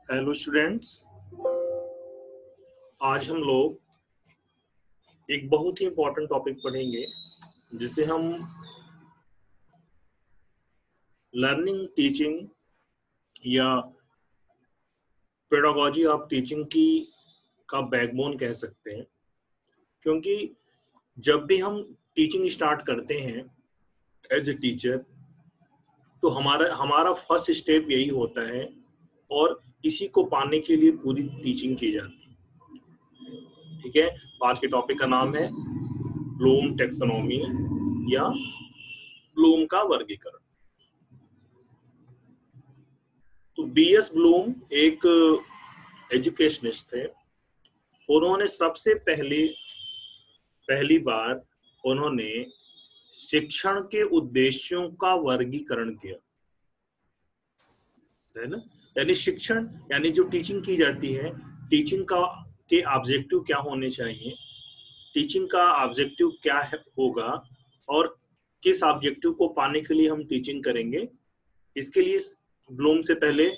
Hello students, आज हम लोग एक बहुत ही इम्पोर्टेंट टॉपिक पढ़ेंगे जिसे हम लर्निंग टीचिंग या पेडागोजी ऑफ टीचिंग की का बैकबोन कह सकते हैं। क्योंकि जब भी हम टीचिंग स्टार्ट करते हैं एज ए टीचर, तो हमारा हमारा फर्स्ट स्टेप यही होता है और इसी को पाने के लिए पूरी टीचिंग की जाती है। ठीक है, आज के टॉपिक का नाम है ब्लूम टेक्सोनॉमी या ब्लूम का वर्गीकरण। तो बीएस ब्लूम एक एजुकेशनिस्ट थे। उन्होंने सबसे पहली बार उन्होंने शिक्षण के उद्देश्यों का वर्गीकरण किया, है ना। यानी शिक्षण यानी जो टीचिंग की जाती है, टीचिंग का के ऑब्जेक्टिव क्या होने चाहिए, टीचिंग का ऑब्जेक्टिव क्या होगा और किस ऑब्जेक्टिव को पाने के लिए हम टीचिंग करेंगे। इसके लिए ब्लूम से पहले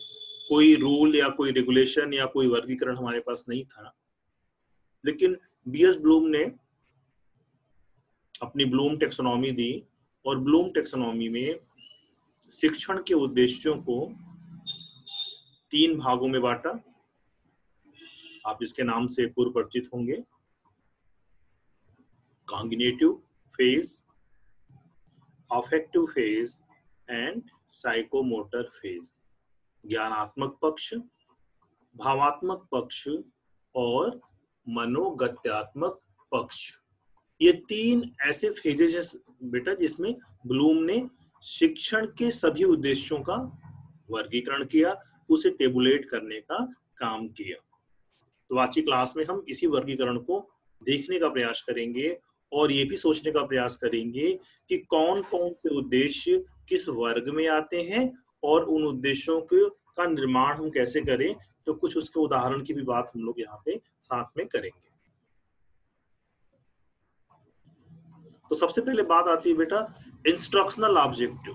कोई रूल या कोई रेगुलेशन या कोई वर्गीकरण हमारे पास नहीं था, लेकिन बीएस ब्लूम ने अपनी ब्लूम टेक्सोनॉमी दी और ब्लूम टेक्सोनॉमी में शिक्षण के उद्देश्यों को 3 भागों में बांटा। आप इसके नाम से पूर्व परिचित होंगे: cognitive phase, affective phase and psychomotor phase. ज्ञानात्मक पक्ष, भावात्मक पक्ष और मनोगत्यात्मक पक्ष। ये 3 ऐसे फेजेस हैं बेटा जिसमें ब्लूम ने शिक्षण के सभी उद्देश्यों का वर्गीकरण किया, उसे टेबुलेट करने का काम किया। तो आज की क्लास में हम इसी वर्गीकरण को देखने का प्रयास करेंगे और ये भी सोचने का प्रयास करेंगे कि कौन कौन से उद्देश्य किस वर्ग में आते हैं और उन उद्देश्यों का निर्माण हम कैसे करें। तो कुछ उसके उदाहरण की भी बात हम लोग यहाँ पे साथ में करेंगे। तो सबसे पहले बात आती है बेटा इंस्ट्रक्शनल ऑब्जेक्टिव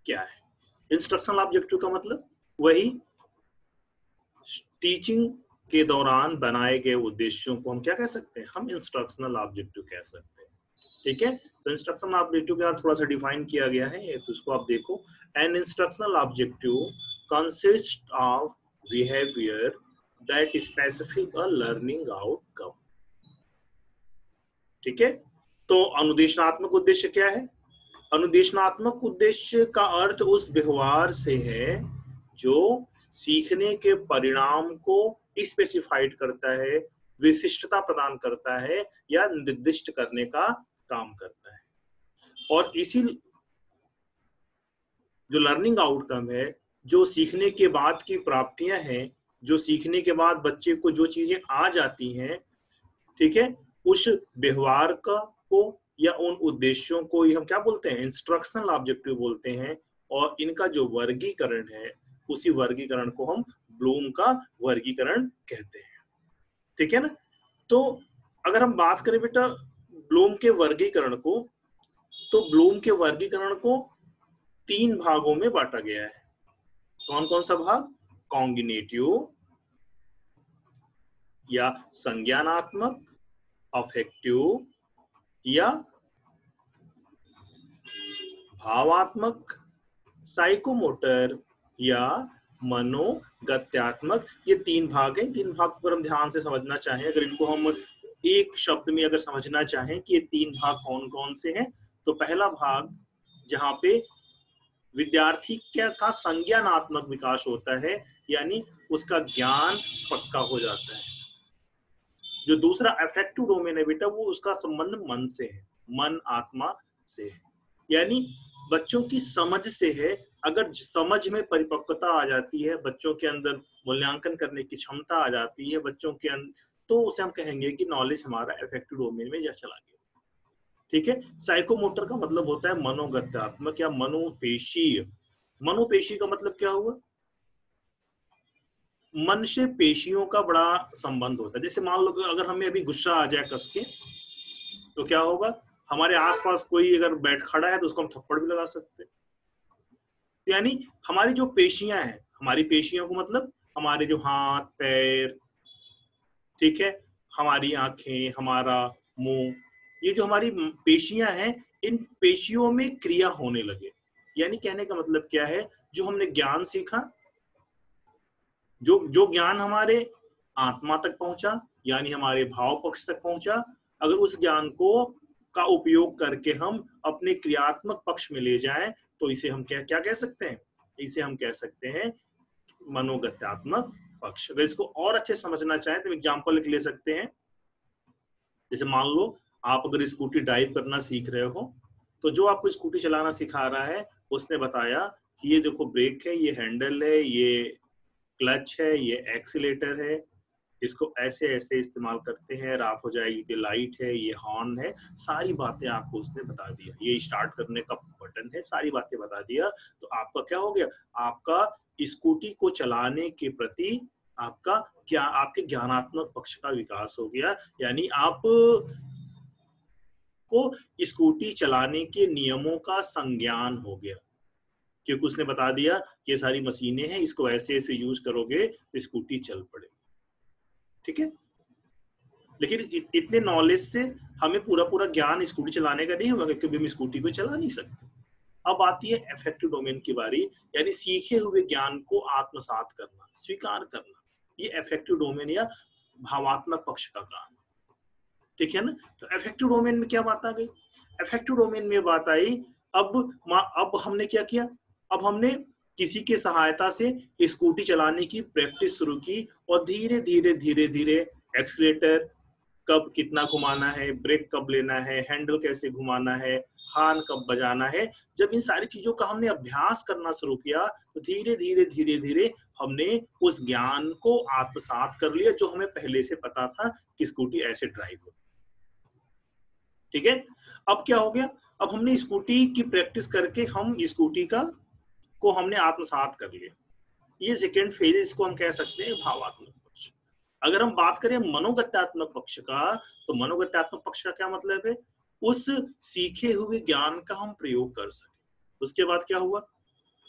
क्या है। इंस्ट्रक्शनल ऑब्जेक्टिव का मतलब वही टीचिंग के दौरान बनाए गए उद्देश्यों को हम क्या कह सकते हैं, हम इंस्ट्रक्शनल ऑब्जेक्टिव कह सकते हैं। ठीक है, तो इंस्ट्रक्शनल ऑब्जेक्टिव का थोड़ा सा डिफाइन किया गया है, तो इसको आप देखो। An instructional objective consist of behaviour that specific a learning outcome. ठीक है, तो अनुदेशनात्मक उद्देश्य क्या है? अनुदेशनात्मक उद्देश्य का अर्थ उस व्यवहार से है जो सीखने के परिणाम को स्पेसिफाइड करता है, विशिष्टता प्रदान करता है या निर्दिष्ट करने का काम करता है। और इसी जो लर्निंग आउटकम है, जो सीखने के बाद की प्राप्तियां हैं, जो सीखने के बाद बच्चे को जो चीजें आ जाती हैं, ठीक है, उस व्यवहार को या उन उद्देश्यों को ही हम क्या बोलते हैं, इंस्ट्रक्शनल ऑब्जेक्टिव बोलते हैं। और इनका जो वर्गीकरण है, उसी वर्गीकरण को हम ब्लूम का वर्गीकरण कहते हैं। ठीक है ना। तो अगर हम बात करें बेटा ब्लूम के वर्गीकरण को, तो ब्लूम के वर्गीकरण को 3 भागों में बांटा गया है। कौन कौन सा भाग? कॉग्निटिव या संज्ञानात्मक, अफेक्टिव या भावात्मक, साइकोमोटर या मनोगत्यात्मक। ये 3 भाग हैं। 3 भाग को अगर हम ध्यान से समझना चाहें, अगर इनको हम एक शब्द में अगर समझना चाहें कि ये 3 भाग कौन कौन से हैं, तो पहला भाग जहां पे विद्यार्थी का संज्ञानात्मक विकास होता है, यानी उसका ज्ञान पक्का हो जाता है। जो दूसरा अफेक्टिव डोमेन है बेटा, वो उसका संबंध मन से है, मन आत्मा से है, यानी बच्चों की समझ से है। अगर समझ में परिपक्वता आ जाती है, बच्चों के अंदर मूल्यांकन करने की क्षमता आ जाती है बच्चों के अंदर, तो उसे हम कहेंगे कि नॉलेज हमारा अफेक्टिव डोमेन में जा चला गया। ठीक है। साइकोमोटर का मतलब होता है मनोगत्यात्मक या मनोपेशीय। मनोपेशी का मतलब क्या हुआ? मन से पेशियों का बड़ा संबंध होता है। जैसे मान लो अगर हमें अभी गुस्सा आ जाए कस के, तो क्या होगा, हमारे आसपास कोई अगर बैठ खड़ा है तो उसको हम थप्पड़ भी लगा सकते हैं। यानी हमारी जो पेशियां हैं, हमारी पेशियों को मतलब हमारे जो हाथ पैर, ठीक है, हमारी आंखें, हमारा मुंह, ये जो हमारी पेशियां हैं, इन पेशियों में क्रिया होने लगे। यानी कहने का मतलब क्या है, जो हमने ज्ञान सीखा, जो जो ज्ञान हमारे आत्मा तक पहुंचा, यानी हमारे भाव पक्ष तक पहुंचा, अगर उस ज्ञान को का उपयोग करके हम अपने क्रियात्मक पक्ष में ले जाएं, तो इसे हम क्या क्या कह सकते हैं, इसे हम कह सकते हैं मनोगत्यात्मक पक्ष। अगर इसको और अच्छे समझना चाहें तो एग्जाम्पल लिख ले सकते हैं। जैसे मान लो आप अगर स्कूटी ड्राइव करना सीख रहे हो, तो जो आपको स्कूटी चलाना सिखा रहा है उसने बताया कि ये देखो ब्रेक है, ये हैंडल है, ये क्लच है, ये एक्सीलेटर है, इसको ऐसे ऐसे इस्तेमाल करते हैं, रात हो जाएगी तो लाइट है, ये हॉर्न है, सारी बातें आपको उसने बता दिया, ये स्टार्ट करने का बटन है, सारी बातें बता दिया। तो आपका क्या हो गया, आपका स्कूटी को चलाने के प्रति आपका क्या, आपके ज्ञानात्मक पक्ष का विकास हो गया। यानी आप को स्कूटी चलाने के नियमों का संज्ञान हो गया, क्योंकि उसने बता दिया ये सारी मशीनें हैं, इसको ऐसे ऐसे यूज करोगे तो स्कूटी चल पड़ेगी। ठीक है, लेकिन इतने नॉलेज से हमें पूरा पूरा ज्ञान स्कूटी चलाने का नहीं होगा, क्योंकि हम स्कूटी को चला नहीं सकते। अब आती है अफेक्टिव डोमेन की बारी, यानी सीखे हुए ज्ञान को आत्मसात करना, स्वीकार करना। ये अफेक्टिव डोमेन या भावात्मक पक्ष का काम, ठीक है ना। तो अफेक्टिव डोमेन में क्या बात आ गई, अफेक्टिव डोमेन में बात आई, अब हमने क्या किया, अब हमने किसी के सहायता से स्कूटी चलाने की प्रैक्टिस शुरू की, और धीरे धीरे धीरे धीरे एक्सीलेटर कब कितना घुमाना है, ब्रेक कब लेना है, हैंडल कैसे घुमाना है, हॉर्न कब बजाना है, जब इन सारी चीजों का हमने अभ्यास करना शुरू किया, तो धीरे धीरे धीरे धीरे हमने उस ज्ञान को आत्मसात कर लिया, जो हमें पहले से पता था कि स्कूटी ऐसे ड्राइव होती। ठीक है, अब क्या हो गया, अब हमने स्कूटी की प्रैक्टिस करके हम स्कूटी को हमने आत्मसात कर लिया। ये सेकेंड फेज, इसको हम कह सकते हैं भावात्मक पक्ष। अगर हम बात करें मनोगत्यात्मक पक्ष का, तो मनोगत्यात्मक पक्ष का क्या मतलब है, उस सीखे हुए ज्ञान का हम प्रयोग कर सके। उसके बाद क्या हुआ,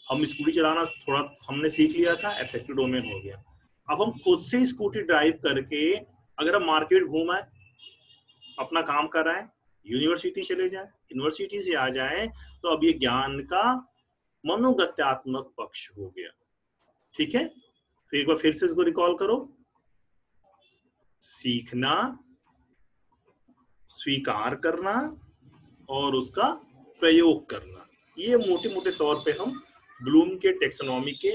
हम स्कूटी चलाना थोड़ा हमने सीख लिया था, अफेक्टिव डोमेन हो गया। अब हम खुद से स्कूटी ड्राइव करके अगर हम मार्केट घूम आए, अपना काम कर रहे हैं, यूनिवर्सिटी चले जाए, यूनिवर्सिटी से आ जाए, तो अब ये ज्ञान का मनोगत्यात्मक पक्ष हो गया। ठीक है, फिर एक बार फिर से इसको रिकॉल करो, सीखना, स्वीकार करना और उसका प्रयोग करना। ये मोटे मोटे तौर पे हम ब्लूम के टेक्सोनॉमी के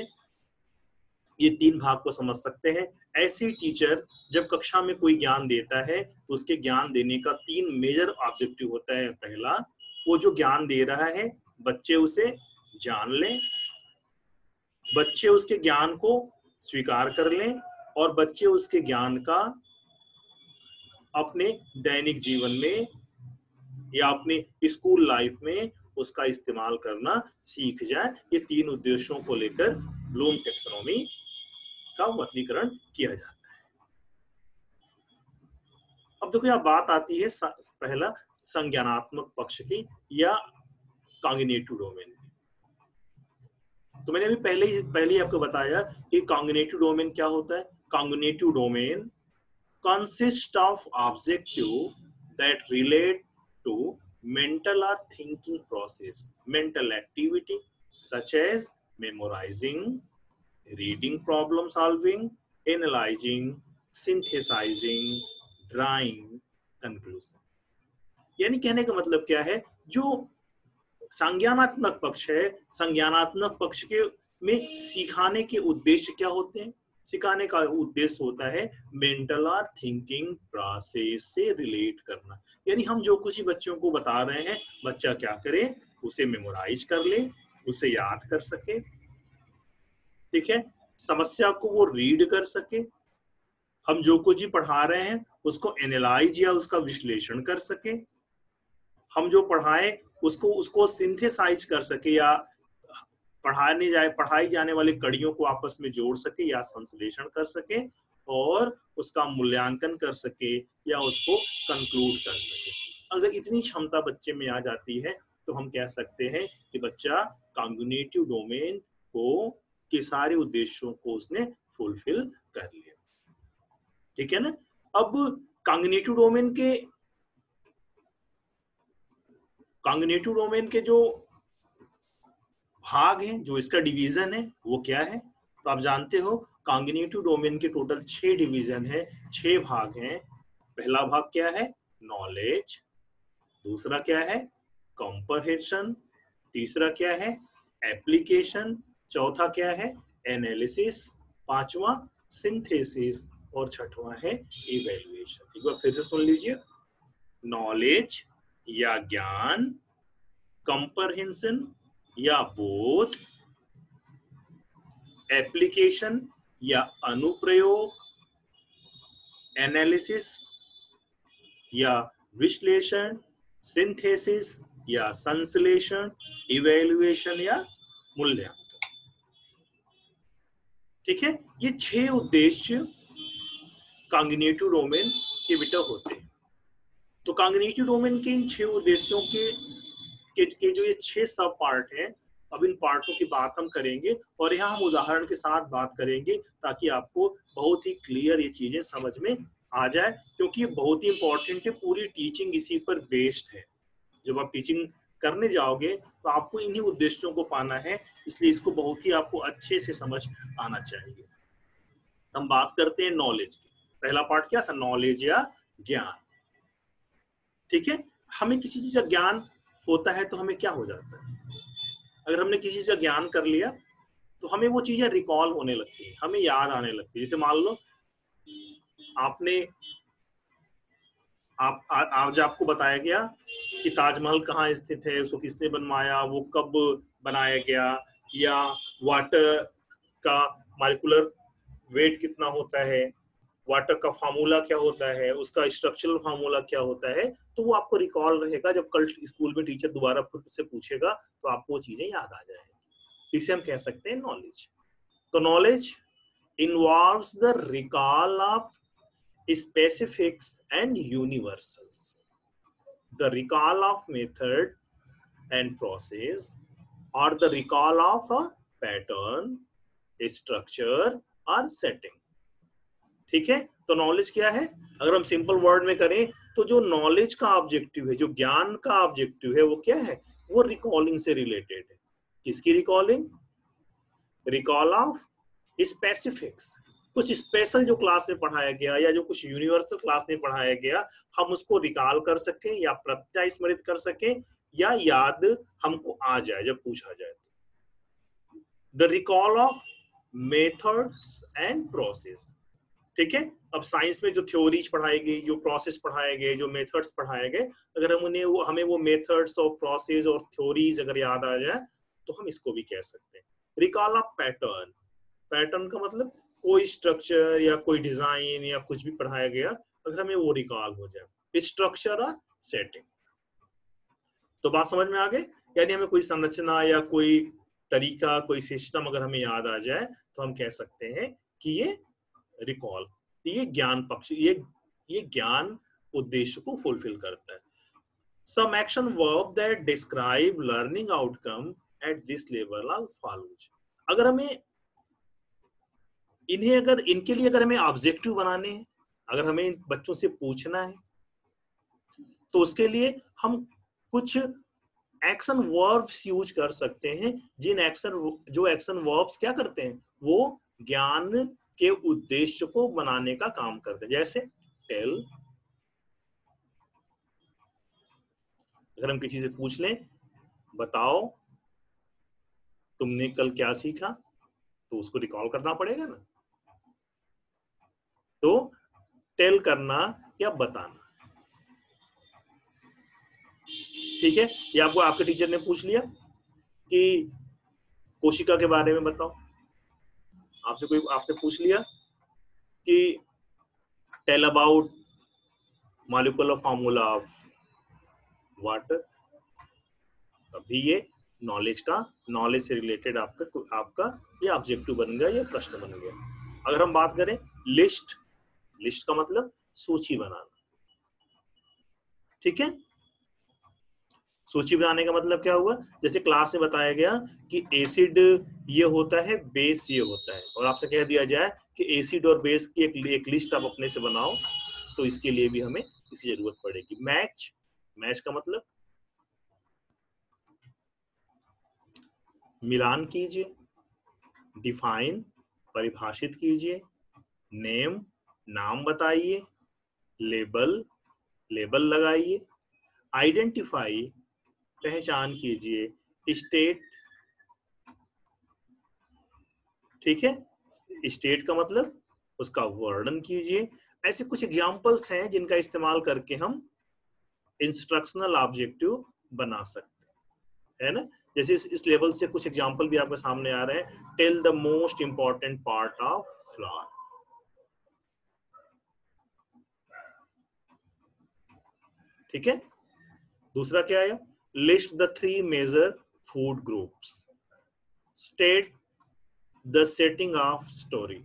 ये तीन भाग को समझ सकते हैं। ऐसे टीचर जब कक्षा में कोई ज्ञान देता है, तो उसके ज्ञान देने का तीन मेजर ऑब्जेक्टिव होता है। पहला, वो जो ज्ञान दे रहा है बच्चे उसे जान लें, बच्चे उसके ज्ञान को स्वीकार कर लें, और बच्चे उसके ज्ञान का अपने दैनिक जीवन में या अपने स्कूल लाइफ में उसका इस्तेमाल करना सीख जाए। ये तीन उद्देश्यों को लेकर ब्लूम टेक्सोनॉमी का वर्गीकरण किया जाता है। अब देखो यह बात आती है पहला संज्ञानात्मक पक्ष की या कॉग्निटिव डोमेन। तो मैंने अभी पहले ही आपको बताया कि कॉग्निटिव डोमेन क्या होता है। Cognitive domain consists of objective that relate to mental or thinking process, mental activity such as memorizing, reading, problem solving, analyzing, synthesizing, drawing, conclusion। यानी कहने का मतलब क्या है, जो संज्ञानात्मक पक्ष है, संज्ञानात्मक पक्ष के में सिखाने के उद्देश्य क्या होते हैं। सिखाने का उद्देश्य होता है मेंटल और थिंकिंग प्रोसेस से रिलेट करना। यानी हम जो कुछ बच्चों को बता रहे हैं, बच्चा क्या करे, उसे मेमोराइज कर ले, उसे याद कर सके, ठीक है, समस्या को वो रीड कर सके, हम जो कुछ ही पढ़ा रहे हैं उसको एनालाइज या उसका विश्लेषण कर सके, हम जो पढ़ाएं उसको सिंथेसाइज कर सके, या पढ़ाई जाने वाली कड़ियों को आपस में जोड़ सके या संश्लेषण कर सके, और उसका मूल्यांकन कर सके या उसको कंक्लूड कर सके। अगर इतनी क्षमता बच्चे में आ जाती है, तो हम कह सकते हैं कि बच्चा कॉग्निटिव डोमेन को के सारे उद्देश्यों को उसने फुलफिल कर लिया। ठीक है ना। अब कॉग्निटिव डोमेन के जो भाग हैं, जो इसका डिवीजन है वो क्या है, तो आप जानते हो कॉग्निटिव डोमेन के टोटल 6 डिवीजन है, 6 भाग हैं। पहला भाग क्या है, नॉलेज। दूसरा क्या है, कॉम्प्रहेंशन। तीसरा क्या है, एप्लीकेशन। चौथा क्या है, एनालिसिस। पांचवा सिंथेसिस और छठवां है इवैल्यूएशन। एक बार फिर से सुन लीजिए, नॉलेज या ज्ञान, कॉम्प्रहेंशन या बोध, एप्लीकेशन या अनुप्रयोग, एनालिसिस या विश्लेषण, सिंथेसिस या संश्लेषण, इवैल्यूएशन या मूल्यांकन। ठीक है, ये 6 उद्देश्य कॉग्निटिव डोमेन के बेटा होते हैं। तो कॉग्निटिव डोमेन के इन 6 उद्देश्यों के जो ये 6 सब पार्ट हैं, अब इन पार्टों की बात हम करेंगे और यहाँ हम उदाहरण के साथ बात करेंगे ताकि आपको बहुत ही क्लियर ये चीजें समझ में आ जाए, क्योंकि ये बहुत ही इंपॉर्टेंट है। पूरी टीचिंग इसी पर बेस्ड है। जब आप टीचिंग करने जाओगे तो आपको इन्हीं उद्देश्यों को पाना है, इसलिए इसको बहुत ही आपको अच्छे से समझ आना चाहिए। हम बात करते हैं नॉलेज की। पहला पार्ट क्या था, नॉलेज या ज्ञान। ठीक है, हमें किसी चीज का ज्ञान होता है तो हमें क्या हो जाता है, अगर हमने किसी चीज का ज्ञान कर लिया तो हमें वो चीजें रिकॉल होने लगती है, हमें याद आने लगती है। जैसे मान लो आपने आज आपको बताया गया कि ताजमहल कहाँ स्थित है, उसको किसने बनवाया, वो कब बनाया गया, या वाटर का मॉलिक्यूलर वेट कितना होता है, वाटर का फार्मूला क्या होता है, उसका स्ट्रक्चरल फार्मूला क्या होता है, तो वो आपको रिकॉल रहेगा। जब कल स्कूल में टीचर दोबारा खुद से पूछेगा तो आपको वो चीजें याद आ जाएगी। इसे हम कह सकते हैं नॉलेज। तो knowledge involves the recall of specifics and universals, the recall of method and process, or the recall of a pattern, a structure or setting. ठीक है, तो नॉलेज क्या है, अगर हम सिंपल वर्ड में करें तो जो नॉलेज का ऑब्जेक्टिव है, जो ज्ञान का ऑब्जेक्टिव है, वो क्या है, वो रिकॉलिंग से रिलेटेड है। किसकी रिकॉलिंग, रिकॉल ऑफ स्पेसिफिक्स, कुछ स्पेशल जो क्लास में पढ़ाया गया या जो कुछ यूनिवर्सल क्लास में पढ़ाया गया, हम उसको रिकॉल कर सकें या प्रत्यय स्मृत कर सकें या याद हमको आ जाए जब पूछा जाए। The recall of methods and process. ठीक है, अब साइंस में जो थ्योरीज पढ़ाई गई, जो प्रोसेस पढ़ाए गए, जो मेथड्स पढ़ाए गए, अगर हमें वो मेथड्स और प्रोसेस और थ्योरीज अगर याद आ जाए तो हम इसको भी कह सकते हैं। रिकॉल ऑफ पैटर्न, पैटर्न का मतलब कोई स्ट्रक्चर या कोई डिजाइन या कुछ भी पढ़ाया गया, अगर हमें वो रिकॉल हो जाए। स्ट्रक्चर और सेटिंग, तो बात समझ में आ गई, यानी हमें कोई संरचना या कोई तरीका, कोई सिस्टम अगर हमें याद आ जाए तो हम कह सकते हैं कि ये रिकॉल, ये ज्ञान पक्ष, ये ज्ञान उद्देश्य को फुलफिल करता है। Some action verb that describe learning outcome at this level are follows. अगर हमें इन्हें, अगर इनके लिए अगर हमें ऑब्जेक्टिव बनाने हैं, अगर हमें इन बच्चों से पूछना है, तो उसके लिए हम कुछ एक्शन वर्ब्स यूज कर सकते हैं, जो एक्शन वर्ब्स क्या करते हैं, वो ज्ञान के उद्देश्य को बनाने का काम करते हैं। जैसे टेल, अगर हम किसी से पूछ लें, बताओ तुमने कल क्या सीखा, तो उसको रिकॉल करना पड़ेगा ना। तो टेल करना या बताना। ठीक है, ये आपको आपके टीचर ने पूछ लिया कि कोशिका के बारे में बताओ, आपसे पूछ लिया कि tell about molecular formula of water, तभी ये नॉलेज से रिलेटेड आपका ये ऑब्जेक्टिव बन गया, ये प्रश्न बन गया। अगर हम बात करें लिस्ट का मतलब सूची बनाना। ठीक है, सूची बनाने का मतलब क्या हुआ, जैसे क्लास में बताया गया कि एसिड ये होता है, बेस ये होता है, और आपसे कह दिया जाए कि एसिड और बेस की एक लिस्ट आप अपने से बनाओ, तो इसके लिए भी हमें इसकी जरूरत पड़ेगी। मैच, मैच का मतलब मिलान कीजिए, डिफाइन परिभाषित कीजिए, नेम नाम बताइए, लेबल लेबल लगाइए, आइडेंटिफाई पहचान कीजिए, स्टेट, ठीक है, स्टेट का मतलब उसका वर्णन कीजिए। ऐसे कुछ एग्जांपल्स हैं जिनका इस्तेमाल करके हम इंस्ट्रक्शनल ऑब्जेक्टिव बना सकते हैं, है ना। जैसे इस लेवल से कुछ एग्जांपल भी आपके सामने आ रहे हैं। Tell the most important part of flower, ठीक है। दूसरा क्या आया, list the 3 major food groups, state the setting of story.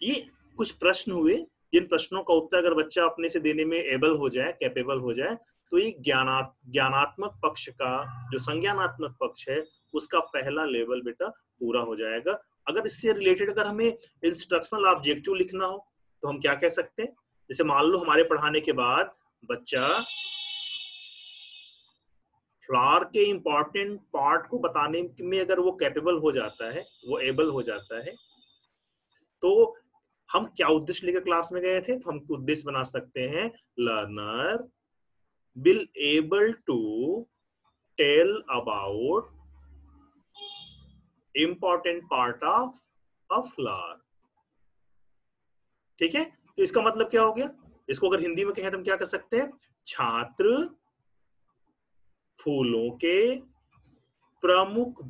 ये कुछ प्रश्न हुए, जिन प्रश्नों का उत्तर अगर बच्चा अपने से देने में एबल हो जाए, कैपेबल हो जाए, तो ये ज्ञानात्मक पक्ष का जो संज्ञानात्मक पक्ष है उसका पहला लेवल बेटा पूरा हो जाएगा। अगर इससे रिलेटेड अगर हमें इंस्ट्रक्शनल ऑब्जेक्टिव लिखना हो तो हम क्या कह सकते हैं, जैसे मान लो हमारे पढ़ाने के बाद बच्चा फ्लावर के इंपॉर्टेंट पार्ट को बताने में अगर वो कैपेबल हो जाता है, वो एबल हो जाता है, तो हम क्या उद्देश्य लेकर क्लास में गए थे, तो हम उद्देश्य बना सकते हैं, learner will able to tell about important part of a flower, ठीक है। तो इसका मतलब क्या हो गया, इसको अगर हिंदी में कहें तो हम क्या कर सकते हैं, छात्र फूलों के प्रमुख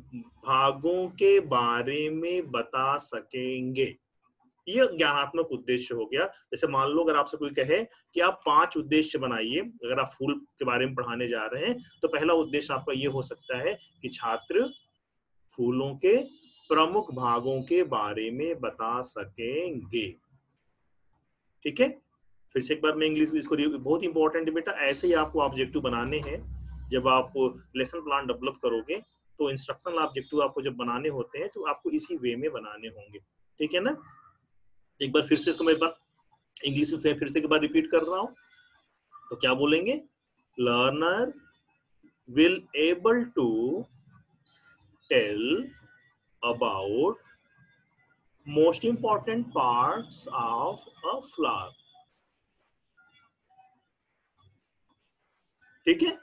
भागों के बारे में बता सकेंगे। ये ज्ञानात्मक उद्देश्य हो गया। जैसे मान लो अगर आपसे कोई कहे कि आप 5 उद्देश्य बनाइए, अगर आप फूल के बारे में पढ़ाने जा रहे हैं, तो पहला उद्देश्य आपका ये हो सकता है कि छात्र फूलों के प्रमुख भागों के बारे में बता सकेंगे, ठीक है। फिर से एक बार मैं इंग्लिश इसको, बहुत इंपॉर्टेंट है बेटा, ऐसे ही आपको ऑब्जेक्टिव बनाने हैं। जब आप लेसन प्लान डेवलप करोगे तो इंस्ट्रक्शनल ऑब्जेक्टिव आपको जब बनाने होते हैं तो आपको इसी वे में बनाने होंगे, ठीक है ना। एक बार फिर से इसको मैं इंग्लिश में फिर से एक बार रिपीट कर रहा हूं, तो क्या बोलेंगे, learner will able to tell about most important parts of a flower, ठीक है।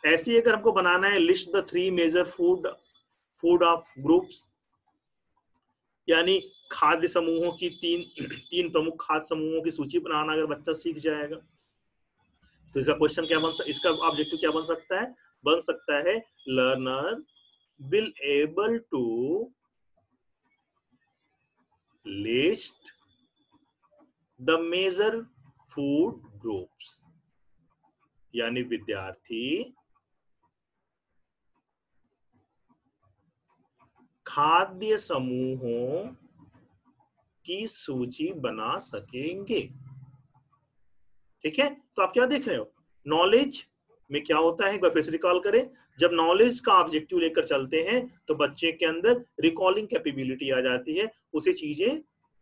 ऐसे ही अगर हमको बनाना है, list the 3 major food of groups, यानी खाद्य समूहों की तीन प्रमुख खाद्य समूहों की सूची बनाना अगर बच्चा सीख जाएगा, तो इसका क्वेश्चन क्या इसका ऑब्जेक्टिव क्या बन सकता है, learner will able to list the major food groups, यानी विद्यार्थी खाद्य समूहों की सूची बना सकेंगे, ठीक है। तो आप क्या देख रहे हो, नॉलेज में क्या होता है, एक बार फिर से रिकॉल करें। जब नॉलेज का ऑब्जेक्टिव लेकर चलते हैं तो बच्चे के अंदर रिकॉलिंग कैपेबिलिटी आ जाती है, उसे चीजें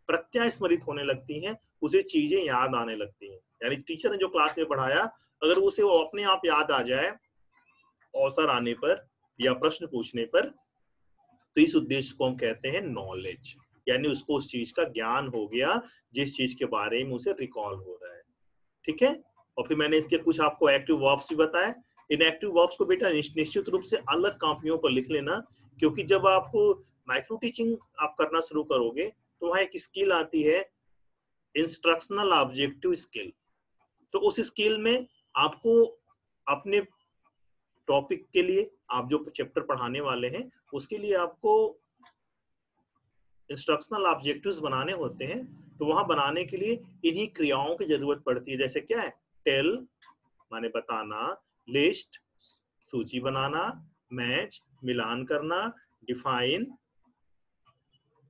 प्रत्यास्मरित होने लगती हैं, उसे चीजें याद आने लगती हैं। यानी टीचर ने जो क्लास में पढ़ाया अगर उसे वो अपने आप याद आ जाए अवसर आने पर या प्रश्न पूछने पर, तो इस उद्देश्य को हम कहते हैं नॉलेज, यानी उसको उस चीज का ज्ञान हो गया जिस चीज के बारे में उसे रिकॉल हो रहा है, ठीक है। और फिर मैंने इसके कुछ आपको एक्टिव वर्ब्स भी बताए। इन एक्टिव वर्ब्स को बेटा निश्चित रूप से अलग कॉपियों पर लिख लेना, क्योंकि जब आप माइक्रो टीचिंग आप करना शुरू करोगे तो वहां एक स्किल आती है, इंस्ट्रक्शनल ऑब्जेक्टिव स्किल। तो उस स्किल में आपको अपने टॉपिक के लिए, आप जो चैप्टर पढ़ाने वाले हैं उसके लिए आपको इंस्ट्रक्शनल ऑब्जेक्टिव्स बनाने होते हैं, तो वहां बनाने के लिए इन्हीं क्रियाओं की जरूरत पड़ती है। जैसे क्या है, टेल माने बताना, लिस्ट सूची बनाना, मैच मिलान करना, डिफाइन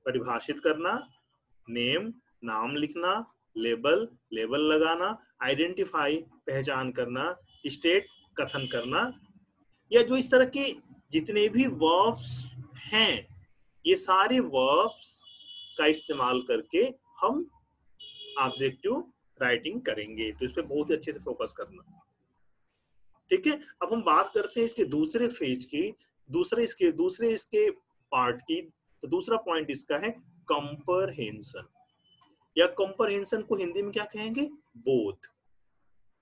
परिभाषित करना, नेम नाम लिखना, लेबल, लेबल लगाना, आइडेंटिफाई, पहचान करना, स्टेट, कथन करना, या जो इस तरह के जितने भी वर्ब्स हैं, ये सारे वर्ब्स का इस्तेमाल करके हम ऑब्जेक्टिव राइटिंग करेंगे। तो इस पे बहुत ही अच्छे से फोकस करना, ठीक है। अब हम बात करते हैं इसके दूसरे फेज की, दूसरे इसके पार्ट की। तो दूसरा पॉइंट इसका है कंपरहेंशन, या कंपरहेंशन को हिंदी में क्या कहेंगे, बोध।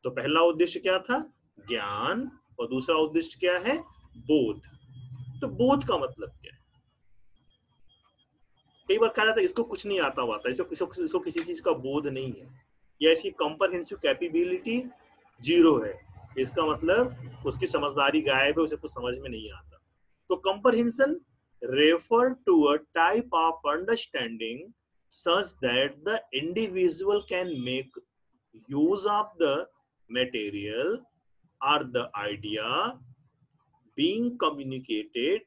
तो पहला उद्देश्य क्या था, ज्ञान, और दूसरा उद्देश्य क्या है, बोध। तो बोध का मतलब क्या है, कई बार कहा जाता है इसको कुछ नहीं आता हुआ था, इसको किसी चीज का बोध नहीं है, या इसकी कंप्रहेंसिव कैपेबिलिटी जीरो है, इसका मतलब उसकी समझदारी गायब है, उसे कुछ समझ में नहीं आता। तो comprehension refer to a type of understanding such that the individual can make use of the material or the idea being communicated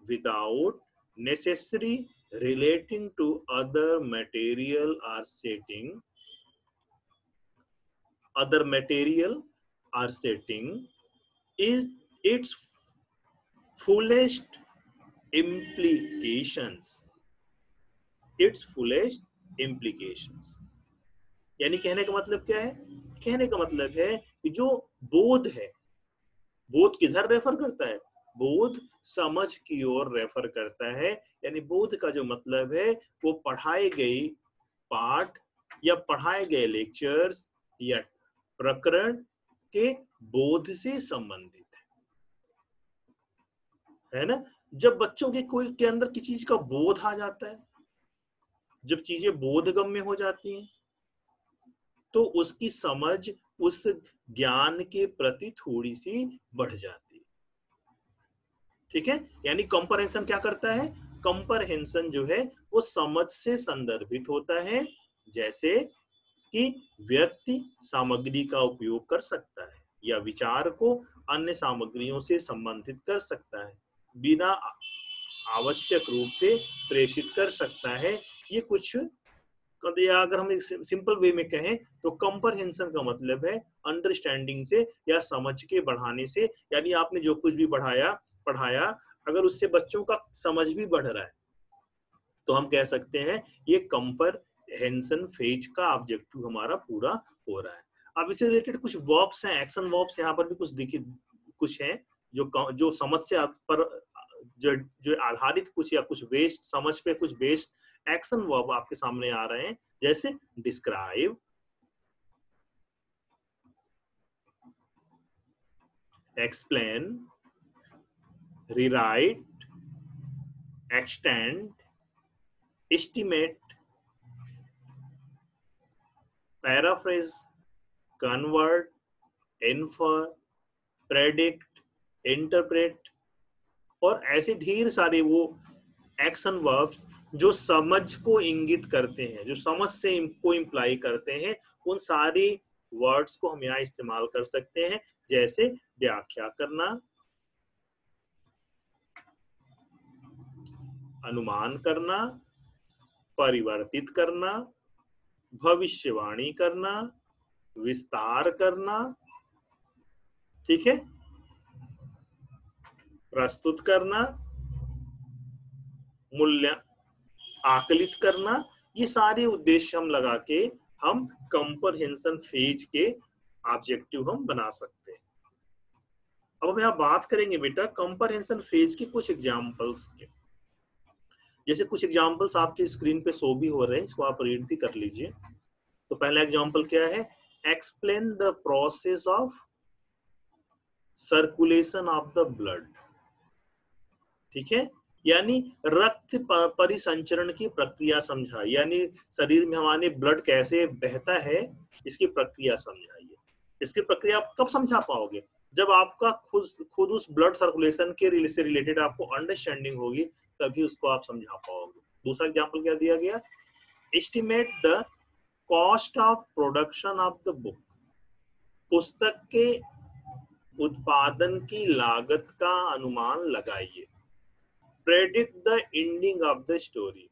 without necessary relating to other material or setting is its fullest implications। यानी कहने का मतलब क्या है, कहने का मतलब है कि जो बोध है, बोध किधर रेफर करता है, बोध समझ की ओर रेफर करता है। यानी बोध का जो मतलब है वो पढ़ाए गए पाठ या पढ़ाए गए लेक्चर्स या प्रकरण के बोध से संबंधित है ना। जब बच्चों के कोई के अंदर किसी चीज का बोध आ जाता है, जब चीजें बोधगम्य हो जाती हैं, तो उसकी समझ उस ज्ञान के प्रति थोड़ी सी बढ़ जाती है, ठीक है। यानी कंपरहेंशन क्या करता है, कंपरहेंशन जो है वो समझ से संदर्भित होता है, जैसे कि व्यक्ति सामग्री का उपयोग कर सकता है या विचार को अन्य सामग्रियों से संबंधित कर सकता है, बिना आवश्यक रूप से प्रेषित कर सकता है। ये कुछ, या अगर हम सिंपल वे में कहें तो कंपरहेंशन का मतलब है अंडरस्टैंडिंग से या समझ के बढ़ाने से। यानी आपने जो कुछ भी पढ़ाया अगर उससे बच्चों का समझ भी बढ़ रहा है तो हम कह सकते हैं ये कंपरहेंशन फेज का ऑब्जेक्टिव हमारा पूरा हो रहा है। अब इससे रिलेटेड कुछ वर्ब्स हैं, एक्शन वर्ब्स यहाँ पर भी कुछ हैं जो समझ से पर जो आधारित कुछ या कुछ बेस्ड, समझ पे कुछ बेस्ड एक्शन वर्ब आपके सामने आ रहे हैं, जैसे describe, explain, rewrite, extend, estimate, paraphrase, convert, infer, predict, interpret, और ऐसे ढेर सारे वो एक्शन वर्ब्स जो समझ को इंगित करते हैं, जो समझ से को इम्प्लाई करते हैं, उन सारी वर्ड्स को हम यहाँ इस्तेमाल कर सकते हैं, जैसे व्याख्या करना, अनुमान करना, परिवर्तित करना, भविष्यवाणी करना, विस्तार करना, ठीक है, प्रस्तुत करना, मूल्य आकलित करना। ये सारे उद्देश्य हम लगा के हम कंपरहेंशन फेज के ऑब्जेक्टिव हम बना सकते हैं। अब हम यहाँ बात करेंगे बेटा कंपरहेंशन फेज के कुछ एग्जांपल्स के, जैसे कुछ एग्जांपल्स आपके स्क्रीन पे शो भी हो रहे हैं, इसको आप रीड भी कर लीजिए। तो पहला एग्जांपल क्या है, explain the process of circulation of the blood, ठीक है। यानी रक्त परिसंचरण की प्रक्रिया समझा, यानी शरीर में हमारे ब्लड कैसे बहता है इसकी प्रक्रिया समझाइए। इसकी प्रक्रिया आप कब समझा पाओगे, जब आपका खुद उस ब्लड सर्कुलेशन के से रिलेटेड आपको अंडरस्टैंडिंग होगी, तभी उसको आप समझा पाओगे। दूसरा एग्जांपल क्या दिया गया, estimate the cost of production of the book, पुस्तक के उत्पादन की लागत का अनुमान लगाइए। Predict the ending of the story,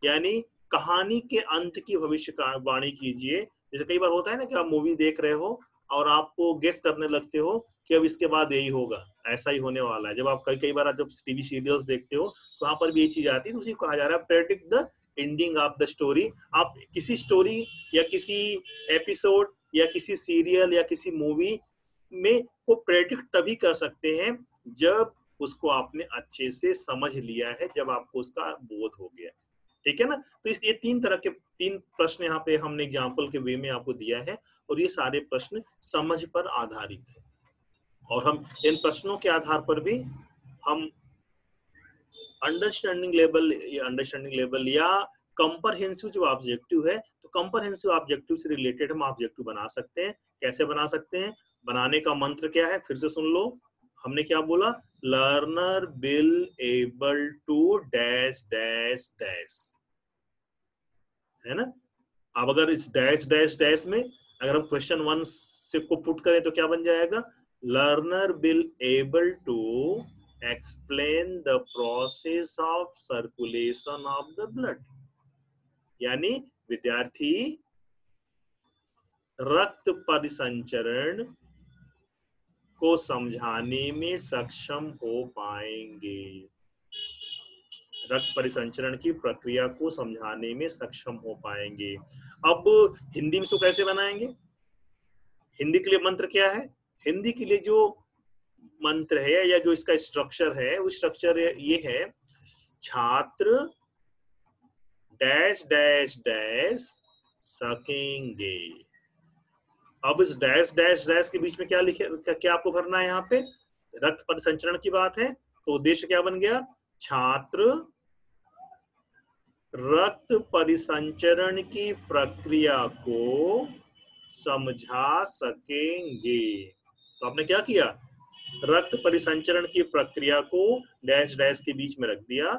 यानी कहानी के अंत की भविष्यवाणी कीजिए। जैसे कई बार होता है ना कि आप मूवी देख रहे हो और आपको गेस करने लगते हो कि अब इसके बाद यही होगा, ऐसा ही होने वाला है। जब आप कई बार जब टीवी सीरियल्स देखते हो तो वहां पर भी ये चीज आती है, तो उसी को कहा जा रहा है predict the ending of the story. आप किसी स्टोरी या किसी एपिसोड या किसी सीरियल या किसी मूवी में को प्रेडिक्ट तभी कर सकते हैं जब उसको आपने अच्छे से समझ लिया है, जब आपको उसका बोध हो गया। ठीक है ना? तो ये तीन तरह के 3 प्रश्न यहाँ पे हमने एग्जाम्पल के वे में आपको दिया है, और ये सारे प्रश्न समझ पर आधारित है। और हम इन प्रश्नों के आधार पर भी हम अंडरस्टैंडिंग लेवल या कंप्रहेंसिव जो ऑब्जेक्टिव है, तो कंप्रहेंसिव ऑब्जेक्टिव से रिलेटेड हम ऑब्जेक्टिव बना सकते हैं। कैसे बना सकते हैं? बनाने का मंत्र क्या है, फिर से सुन लो। हमने क्या बोला? Learner will able to dash dash dash, है ना? अब अगर इस डैश डैश डैश में अगर हम क्वेश्चन 1 से को पुट करें तो क्या बन जाएगा? Learner will able to explain the process of circulation of the blood, यानी विद्यार्थी रक्त परिसंचरण को समझाने में सक्षम हो पाएंगे, रक्त परिसंचरण की प्रक्रिया को समझाने में सक्षम हो पाएंगे। अब हिंदी में इसको कैसे बनाएंगे? हिंदी के लिए मंत्र क्या है? हिंदी के लिए जो मंत्र है या जो इसका स्ट्रक्चर है, वो स्ट्रक्चर ये है, छात्र डैश डैश डैश सकेंगे। अब इस डैश डैश डैश के बीच में क्या लिखे, क्या आपको भरना है? यहाँ पे रक्त परिसंचरण की बात है, तो उद्देश्य क्या बन गया? छात्र रक्त परिसंचरण की प्रक्रिया को समझा सकेंगे। तो आपने क्या किया? रक्त परिसंचरण की प्रक्रिया को डैश डैश के बीच में रख दिया,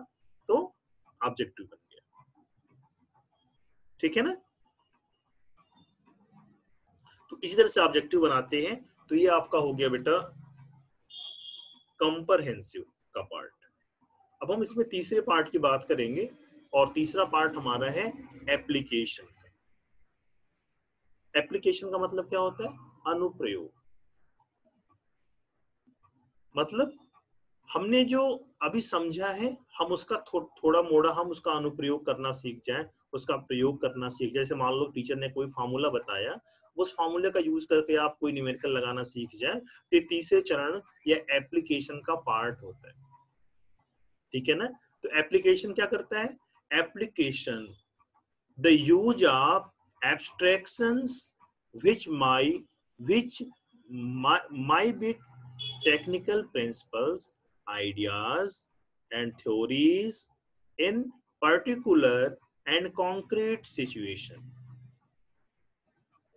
तो ऑब्जेक्टिव बन गया। ठीक है ना? तो इसी तरह से ऑब्जेक्टिव बनाते हैं। तो ये आपका हो गया बेटा कंप्रहेंसिव का पार्ट। अब हम इसमें तीसरे पार्ट की बात करेंगे, और तीसरा पार्ट हमारा है एप्लीकेशन का। एप्लीकेशन का मतलब क्या होता है? अनुप्रयोग। मतलब हमने जो अभी समझा है, हम उसका थोड़ा मोड़ा हम उसका अनुप्रयोग करना सीख जाएं, उसका प्रयोग करना सीख जाए। जैसे मान लो टीचर ने कोई फार्मूला बताया, उस फार्मूले का यूज करके आप कोई न्यूमेरिकल लगाना सीख जाए, तो तीसरे चरण या एप्लीकेशन का पार्ट होता है। ठीक है ना? तो एप्लीकेशन क्या करता है? Application the use of abstractions which might be technical principles, ideas and theories in particular and concrete situation।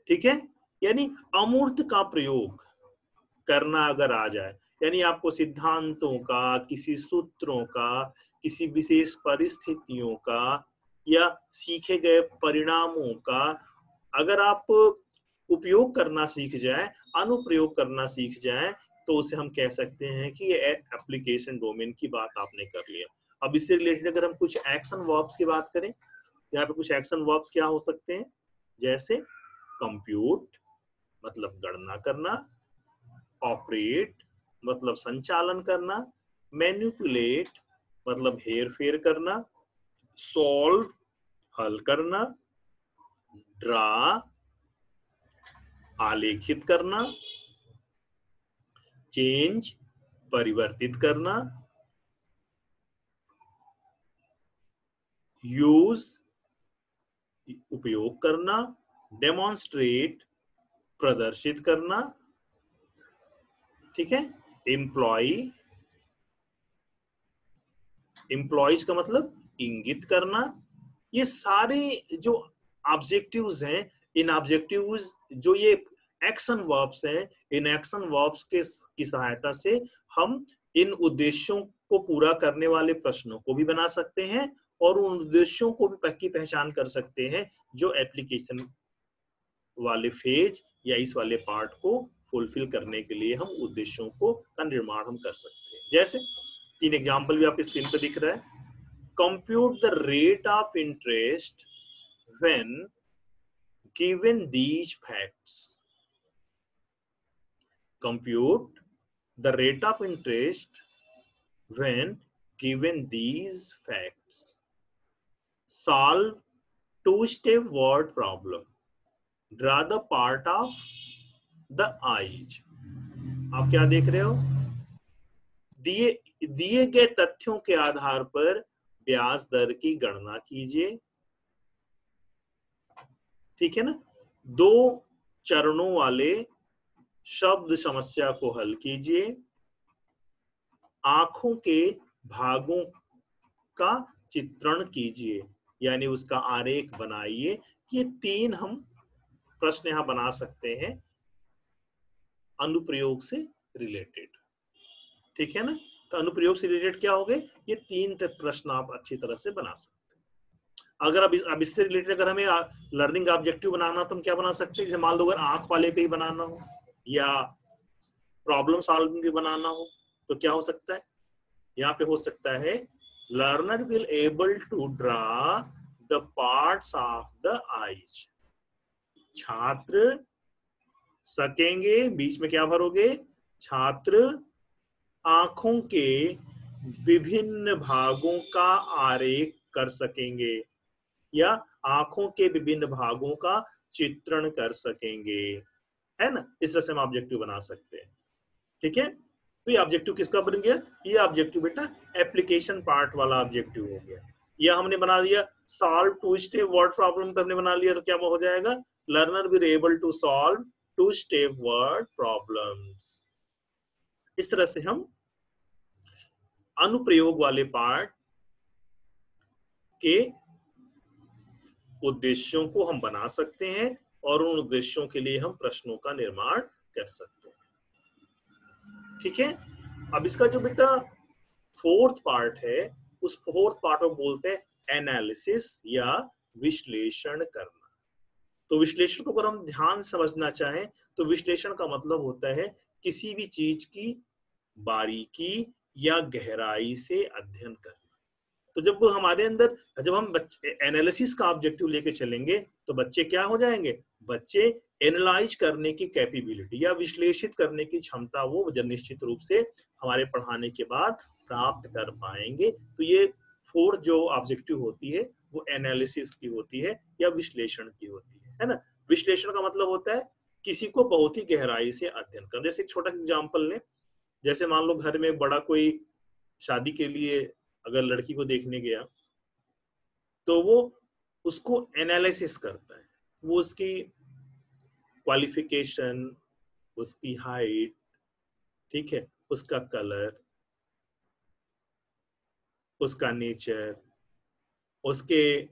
ठीक है? यानी अमूर्त का प्रयोग करना अगर आ जाए, यानी आपको सिद्धांतों का, किसी सूत्रों का, किसी विशेष परिस्थितियों का या सीखे गए परिणामों का अगर आप उपयोग करना सीख जाए, अनुप्रयोग करना सीख जाए, तो उसे हम कह सकते हैं कि ये एप्लीकेशन डोमेन की बात आपने कर लिया। अब इससे रिलेटेड अगर हम कुछ एक्शन वर्ब्स की बात करें, यहाँ पे कुछ एक्शन वर्ब्स क्या हो सकते हैं? जैसे कंप्यूट मतलब गणना करना, ऑपरेट मतलब संचालन करना, मैनिपुलेट मतलब हेर फेर करना, सॉल्व हल करना, ड्रा आलेखित करना, चेंज परिवर्तित करना, यूज उपयोग करना, डेमोन्स्ट्रेट प्रदर्शित करना, ठीक है, एम्प्लॉइज का मतलब इंगित करना। ये सारे जो ऑब्जेक्टिव्स हैं, इन ऑब्जेक्टिव्स जो ये एक्शन वर्ब्स हैं, इन एक्शन वर्ब्स के की सहायता से हम इन उद्देश्यों को पूरा करने वाले प्रश्नों को भी बना सकते हैं और उन उद्देश्यों को भी पक्की पहचान कर सकते हैं जो एप्लीकेशन वाले फेज या इस वाले पार्ट को फुलफिल करने के लिए हम उद्देश्यों को का निर्माण हम कर सकते हैं। जैसे 3 एग्जाम्पल भी आपकी स्क्रीन पे दिख रहा है। compute the rate of interest when given these facts. Compute the rate of interest when given these facts. Solve two-step word problem. Draw the part of the eyes. आप क्या देख रहे हो? दिए गए तथ्यों के आधार पर ब्याज दर की गणना कीजिए। ठीक है ना? दो चरणों वाले शब्द समस्या को हल कीजिए। आंखों के भागों का चित्रण कीजिए, यानी उसका आरेख बनाइए। ये तीन हम प्रश्न यहां बना सकते हैं अनुप्रयोग से रिलेटेड। ठीक है ना? तो अनुप्रयोग से रिलेटेड क्या हो गए? ये तीन प्रश्न आप अच्छी तरह से बना सकते हैं। अगर अब इससे रिलेटेड अगर हमें लर्निंग ऑब्जेक्टिव बनाना तो हम क्या बना सकते हैं? जैसे मान लो अगर आंख वाले पे ही बनाना हो या प्रॉब्लम सॉल्विंग भी बनाना हो तो क्या हो सकता है? यहाँ पे हो सकता है learner will able to draw the parts of the eyes. छात्र सकेंगे, बीच में क्या भरोगे? छात्र आंखों के विभिन्न भागों का आरेख कर सकेंगे या आंखों के विभिन्न भागों का चित्रण कर सकेंगे, है ना? इस तरह से हम ऑब्जेक्टिव बना सकते हैं। ठीक है? तो ये ऑब्जेक्टिव किसका बन गया? ये ऑब्जेक्टिव बेटा एप्लीकेशन पार्ट वाला ऑब्जेक्टिव हो गया। यह हमने बना दिया solve two step word problem हमने बना लिया, तो क्या हो जाएगा? Learner will able to solve two step word problems. इस तरह से हम अनुप्रयोग वाले पार्ट के उद्देश्यों को हम बना सकते हैं और उन उद्देश्यों के लिए हम प्रश्नों का निर्माण कर सकते हैं। ठीक है? अब इसका जो बेटा फोर्थ पार्ट है, उस फोर्थ पार्ट को बोलते हैं एनालिसिस या विश्लेषण करना। तो विश्लेषण को अगर हम ध्यान से समझना चाहें तो विश्लेषण का मतलब होता है किसी भी चीज की बारीकी या गहराई से अध्ययन करना। तो जब हमारे अंदर जब हम एनालिसिस का ऑब्जेक्टिव लेके चलेंगे तो बच्चे क्या हो जाएंगे? बच्चे एनालाइज करने की कैपेबिलिटी या विश्लेषित करने की क्षमता वो निश्चित रूप से हमारे पढ़ाने के बाद प्राप्त कर पाएंगे। तो ये फोर्थ जो ऑब्जेक्टिव होती है वो एनालिसिस की होती है या विश्लेषण की होती है ना? विश्लेषण का मतलब होता है किसी को बहुत ही गहराई से अध्ययन करना। जैसे एक छोटा सा एग्जाम्पल लें, जैसे मान लो घर में बड़ा कोई शादी के लिए अगर लड़की को देखने गया तो वो उसको एनालिसिस करता है। वो उसकी क्वालिफिकेशन, उसकी हाइट, ठीक है, उसका कलर, उसका नेचर, उसके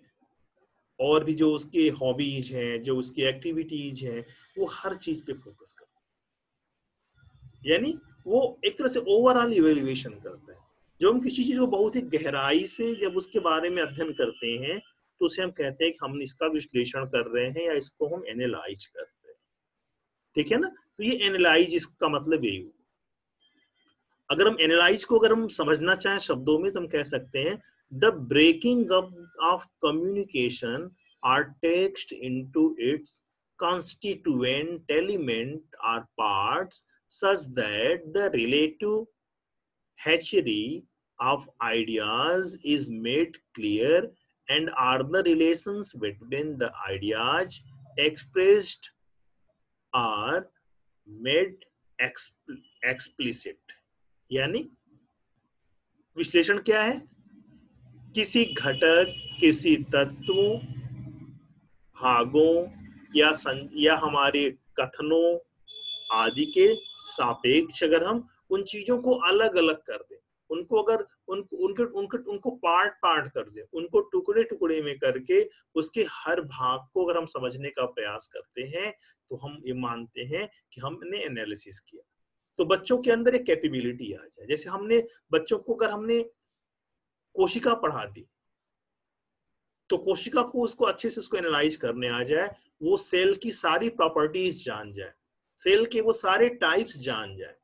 और भी जो उसके हॉबीज हैं, जो उसकी एक्टिविटीज हैं, वो हर चीज पे फोकस करता है। यानी वो एक तरह से ओवरऑल इवेल्युएशन करता है। जब हम किसी चीज को बहुत ही गहराई से जब उसके बारे में अध्ययन करते हैं तो उसे हम कहते हैं कि हम इसका विश्लेषण कर रहे हैं या इसको हम एनालाइज कर रहे हैं। ठीक है ना? तो ये एनालाइज इसका मतलब यही हो। अगर हम एनालाइज को अगर हम समझना चाहें शब्दों में तो हम कह सकते हैं the breaking up of communication or text into its constituent element or parts such that the relative hatchery of ideas is made clear and are the relations between the ideas expressed are made explicit। यानी विश्लेषण क्या है? किसी घटक, किसी तत्व, भागों या हमारे कथनों आदि के सापेक्ष अगर हम उन चीजों को अलग अलग कर दें, उनको अगर उनको पार्ट कर दें, उनको टुकड़े टुकड़े में करके उसके हर भाग को अगर हम समझने का प्रयास करते हैं तो हम ये मानते हैं कि हमने एनालिसिस किया। तो बच्चों के अंदर एक कैपेबिलिटी आ जाए। जैसे हमने बच्चों को अगर हमने कोशिका पढ़ा दी तो कोशिका को उसको अच्छे से उसको एनालाइज करने आ जाए, वो सेल की सारी प्रॉपर्टीज जान जाए, सेल के वो सारे टाइप्स जान जाए।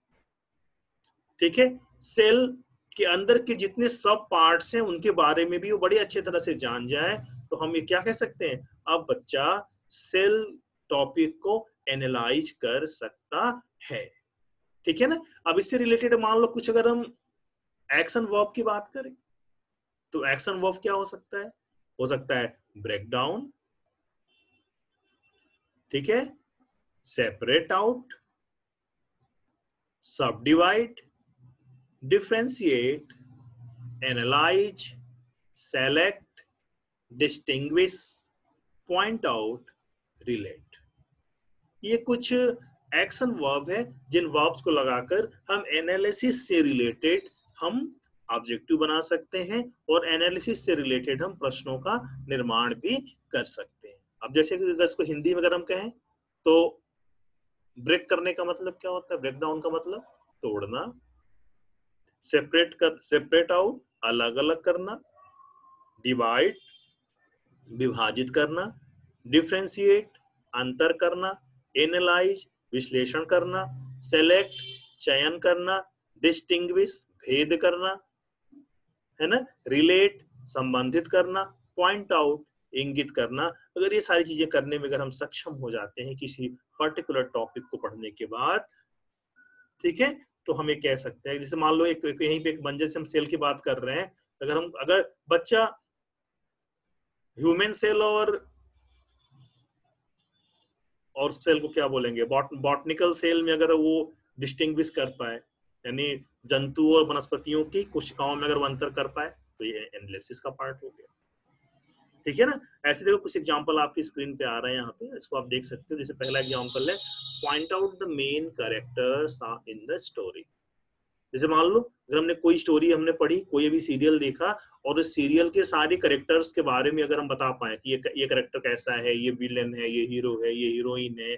ठीक है? सेल के अंदर के जितने सब पार्ट्स हैं उनके बारे में भी वो बड़ी अच्छी तरह से जान जाए, तो हम ये क्या कह सकते हैं, अब बच्चा सेल टॉपिक को एनालाइज कर सकता है। ठीक है ना। अब इससे रिलेटेड मान लो कुछ अगर हम एक्शन वर्ब की बात करें, तो एक्शन वर्ब क्या हो सकता है ब्रेक डाउन, ठीक है, सेपरेट आउट, सब divide, differentiate, analyse, select, distinguish, point out, relate. ये कुछ एक्शन वर्ब है जिन वर्ब्स को लगाकर हम एनालिसिस से रिलेटेड हम ऑब्जेक्टिव बना सकते हैं और एनालिसिस से रिलेटेड हम प्रश्नों का निर्माण भी कर सकते हैं। अब जैसे कि अगर इसको हिंदी में अगर हम कहें तो ब्रेक करने का मतलब क्या होता है, ब्रेक डाउन का मतलब तोड़ना, सेपरेट आउट अलग अलग करना, डिवाइड विभाजित करना, डिफ्रेंशिएट अंतर करना, एनालाइज विश्लेषण करना, सेलेक्ट चयन करना, डिस्टिंग्विश भेद करना, है ना, रिलेट संबंधित करना, पॉइंट आउट इंगित करना। अगर ये सारी चीजें करने में अगर हम सक्षम हो जाते हैं किसी पर्टिकुलर टॉपिक को पढ़ने के बाद, ठीक है, तो हम ये कह सकते हैं, जैसे मान लो एक यहीं पे एक मंजिल से हम सेल की बात कर रहे हैं, अगर बच्चा ह्यूमन सेल और सेल को क्या बोलेंगे, बॉटनिकल सेल में अगर वो डिस्टिंग्विश कर पाए, यानी जंतु और वनस्पतियों की कोशिकाओं में अगर वो अंतर कर पाए, तो ये एनालिसिस का पार्ट हो गया। ठीक है ना। ऐसे देखो कुछ एग्जांपल आपकी स्क्रीन पे आ रहे हैं यहाँ पे, इसको आप देख सकते हो। जैसे पहला एग्जांपल है, point out the main characters in the story. जैसे मान लो अगर हमने कोई स्टोरी हमने पढ़ी, कोई अभी सीरियल देखा, और उस सीरियल के सारे कैरेक्टर्स के बारे में अगर हम बता पाए कि ये कैरेक्टर कैसा है, ये विलेन है, ये हीरो है, ये हीरोइन है,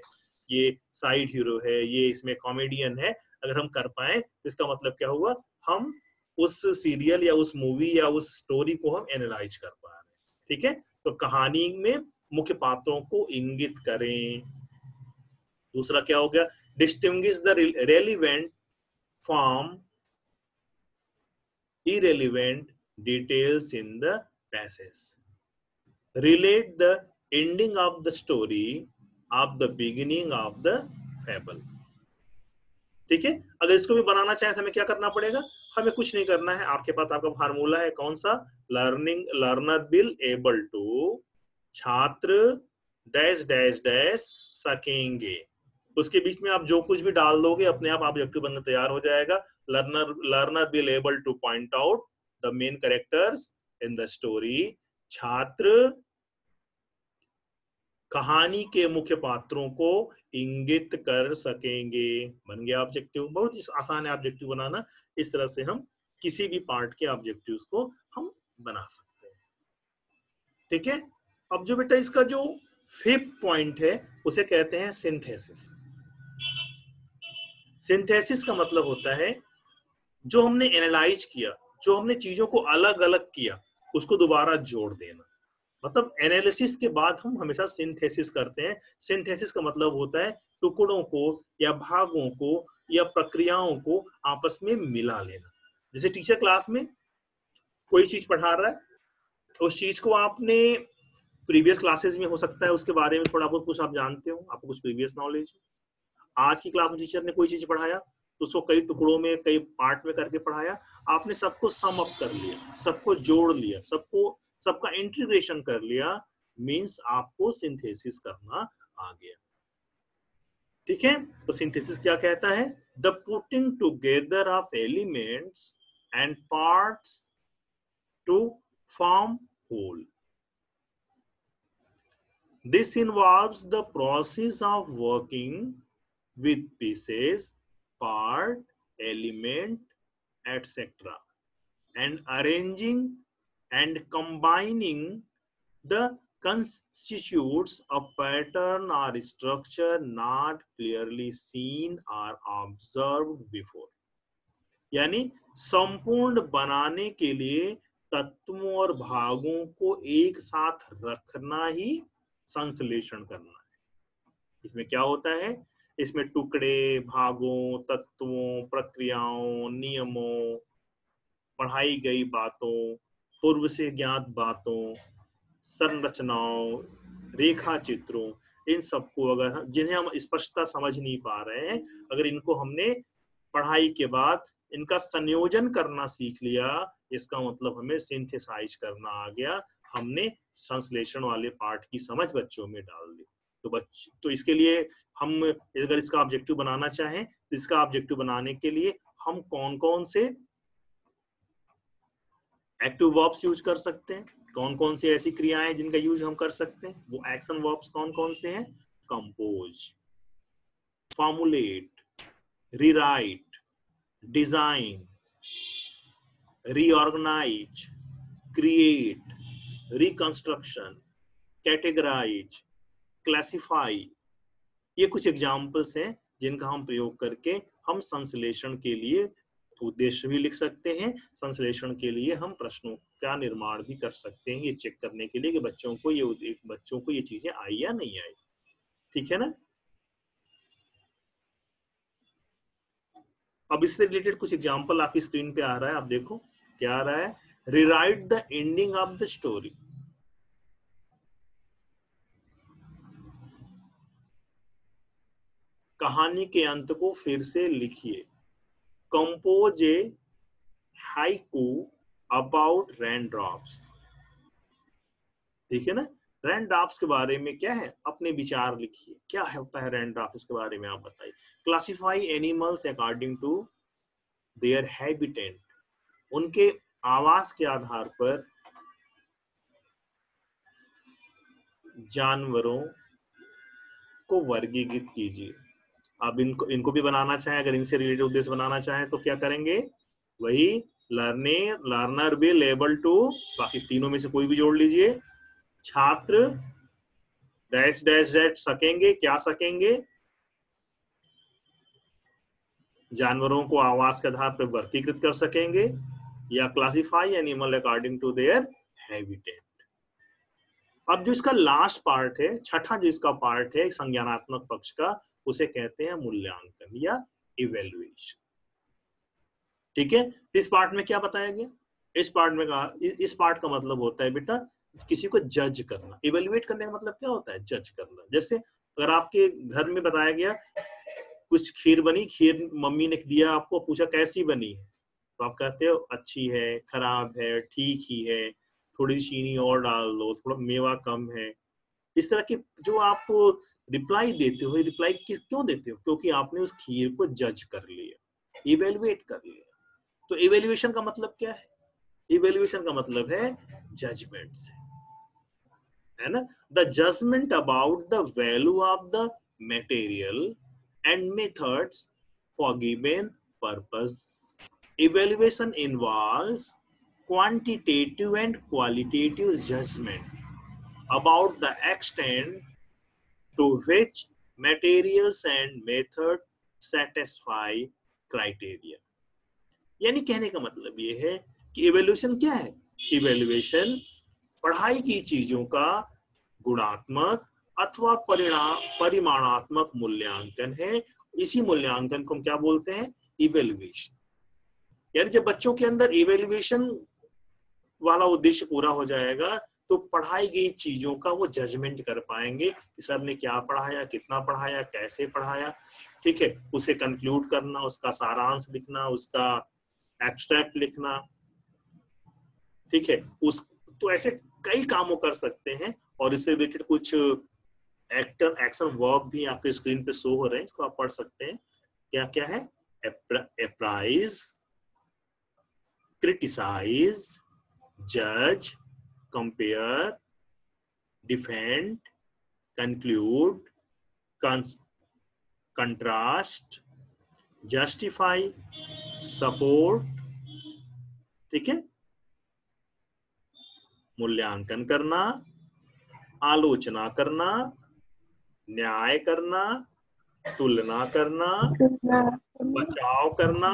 ये साइड हीरो है, ये इसमें कॉमेडियन है, अगर हम कर पाए तो इसका मतलब क्या हुआ, हम उस सीरियल या उस मूवी या उस स्टोरी को हम एनालाइज कर पा रहे हैं। ठीक है, तो कहानी में मुख्य पात्रों को इंगित करें। दूसरा क्या हो गया, distinguish the relevant from irrelevant details in the passage. Relate the ending of the story of the beginning of the fable. ठीक है, अगर इसको भी बनाना चाहे तो हमें क्या करना पड़ेगा, हमें कुछ नहीं करना है, आपके पास आपका फार्मूला है, कौन सा, लर्नर विल एबल टू, छात्र डैश डैश डैश सकेंगे, उसके बीच में आप जो कुछ भी डाल दोगे अपने आप ऑब्जेक्टिव बनकर तैयार हो जाएगा। Learner will able two point out the main characters in the story, छात्र कहानी के मुख्य पात्रों को इंगित कर सकेंगे। बन गया ऑब्जेक्टिव। बहुत ही आसान है ऑब्जेक्टिव बनाना, इस तरह से हम किसी भी पार्ट के ऑब्जेक्टिव्स को हम बना सकते हैं। ठीक है, अब जो बेटा इसका जो फिफ्थ पॉइंट है उसे कहते हैं सिंथेसिस। सिंथेसिस का मतलब होता है जो हमने एनालाइज किया, जो हमने चीजों को अलग अलग किया, उसको दोबारा जोड़ देना। मतलब एनालिसिस के बाद हम हमेशा सिंथेसिस करते हैं। सिंथेसिस का मतलब होता है टुकड़ों को या भागों को या प्रक्रियाओं को आपस में मिला लेना। जैसे टीचर क्लास में कोई चीज पढ़ा रहा है, उस चीज को आपने प्रीवियस क्लासेस में हो सकता है उसके बारे में थोड़ा बहुत कुछ आप जानते हो, आपको कुछ प्रीवियस नॉलेज हो। आज की क्लास में टीचर ने कोई चीज पढ़ाया तो उसको कई टुकड़ों में कई पार्ट में करके पढ़ाया, आपने सबको सम अप कर लिया, सबको जोड़ लिया, सबका इंटीग्रेशन कर लिया, मींस आपको सिंथेसिस करना आ गया। ठीक है, तो सिंथेसिस क्या कहता है, the putting together of elements and parts to form whole. This involves the process of working with pieces, part, element, etc. and arranging and combining the constitutes a pattern or structure not clearly seen or observed before. यानी संपूर्ण बनाने के लिए तत्वों और भागों को एक साथ रखना ही संश्लेषण करना है। इसमें क्या होता है, इसमें टुकड़े, भागों, तत्वों, प्रक्रियाओं, नियमों, पढ़ाई गई बातों, पूर्व से ज्ञात बातों, संरचनाओं, रेखा चित्रों, इन सबको अगर जिन्हें हम स्पष्टता समझ नहीं पा रहे हैं, अगर इनको हमने पढ़ाई के बाद इनका संयोजन करना सीख लिया, इसका मतलब हमें सिंथेसाइज करना आ गया, हमने संश्लेषण वाले पार्ट की समझ बच्चों में डाल दी। तो इसके लिए हम अगर इसका ऑब्जेक्टिव बनाना चाहें तो इसका ऑब्जेक्टिव बनाने के लिए हम कौन कौन से एक्टिव वर्ब्स यूज कर सकते हैं, कौन कौन सी ऐसी क्रियाएं जिनका यूज हम कर सकते हैं, वो एक्शन वर्ब्स कौन कौन से हैं? Compose, formulate, rewrite, design, reorganise, create, reconstruction, categorise, classify. ये कुछ एग्जाम्पल्स हैं जिनका हम प्रयोग करके हम संश्लेषण के लिए उद्देश्य भी लिख सकते हैं, संश्लेषण के लिए हम प्रश्नों का निर्माण भी कर सकते हैं, ये चेक करने के लिए कि बच्चों को ये चीजें आई या नहीं आई। ठीक है ना? अब इससे रिलेटेड कुछ एग्जाम्पल आपकी स्क्रीन पे आ रहा है, आप देखो क्या आ रहा है। Rewrite the ending of the story. कहानी के अंत को फिर से लिखिए। Compose A haiku about raindrops. ठीक है ना? रेनड्रॉप्स के बारे में क्या है, अपने विचार लिखिए, क्या होता है रेनड्रॉप्स के बारे में आप बताइए। Classify animals according to their habitat. उनके आवास के आधार पर जानवरों को वर्गीकृत कीजिए। अब इनको भी बनाना चाहे, अगर इनसे रिलेटेड उद्देश्य बनाना चाहे तो क्या करेंगे, वही लर्नर विल एबल टू, बाकी तीनों में से कोई भी जोड़ लीजिए। छात्र डैश डैश डैश सकेंगे, क्या सकेंगे, जानवरों को आवास के आधार पर वर्गीकृत कर सकेंगे, या classify animal according to their habitat. अब जो इसका लास्ट पार्ट है, छठा जो इसका पार्ट है संज्ञानात्मक पक्ष का, उसे कहते हैं मूल्यांकन या इवेल्युएशन। ठीक है? इस पार्ट में क्या बताया गया, इस पार्ट का मतलब होता है बेटा किसी को जज करना। इवेल्युएट करने का मतलब क्या होता है, जज करना। जैसे अगर आपके घर में बताया गया कुछ खीर बनी, खीर मम्मी ने दिया आपको, पूछा कैसी बनी है, तो आप कहते हो अच्छी है, खराब है, ठीक ही है, थोड़ी चीनी और डाल दो, थोड़ा मेवा कम है। इस तरह की जो आप रिप्लाई देते हो, रिप्लाई क्यों देते हो, क्योंकि आपने उस खीर को जज कर लिया, इवेल्युएट कर लिया। तो इवेल्युएशन का मतलब क्या है, इवेल्युएशन का मतलब है जजमेंट से, है ना। The judgement about the value of the material and methods for given purpose. Evaluation involves quantitative and qualitative judgment about the extent to which materials and method satisfy criteria. यानी कहने का मतलब ये है कि इवेल्युएशन क्या है, इवेल्युएशन पढ़ाई की चीजों का गुणात्मक अथवा परिमाणात्मक मूल्यांकन है। इसी मूल्यांकन को हम क्या बोलते हैं, इवेल्युएशन। यानी जब बच्चों के अंदर इवेल्युएशन वाला उद्देश्य पूरा हो जाएगा तो पढ़ाई गई चीजों का वो जजमेंट कर पाएंगे कि सर ने क्या पढ़ाया, कितना पढ़ाया, कैसे पढ़ाया। ठीक है, उसे कंक्लूड करना, उसका सारांश लिखना, उसका एब्स्ट्रैक्ट लिखना। ठीक है, तो ऐसे कई कामों कर सकते हैं। और इससे रिलेटेड कुछ एक्शन वर्ब भी आपके स्क्रीन पे शो हो रहे हैं, इसको आप पढ़ सकते हैं। क्या क्या है, अप्राइज, क्रिटिसाइज, जज, compare, defend, conclude, contrast, justify, support. ठीक है, मूल्यांकन करना, आलोचना करना, न्याय करना, तुलना करना, बचाव करना,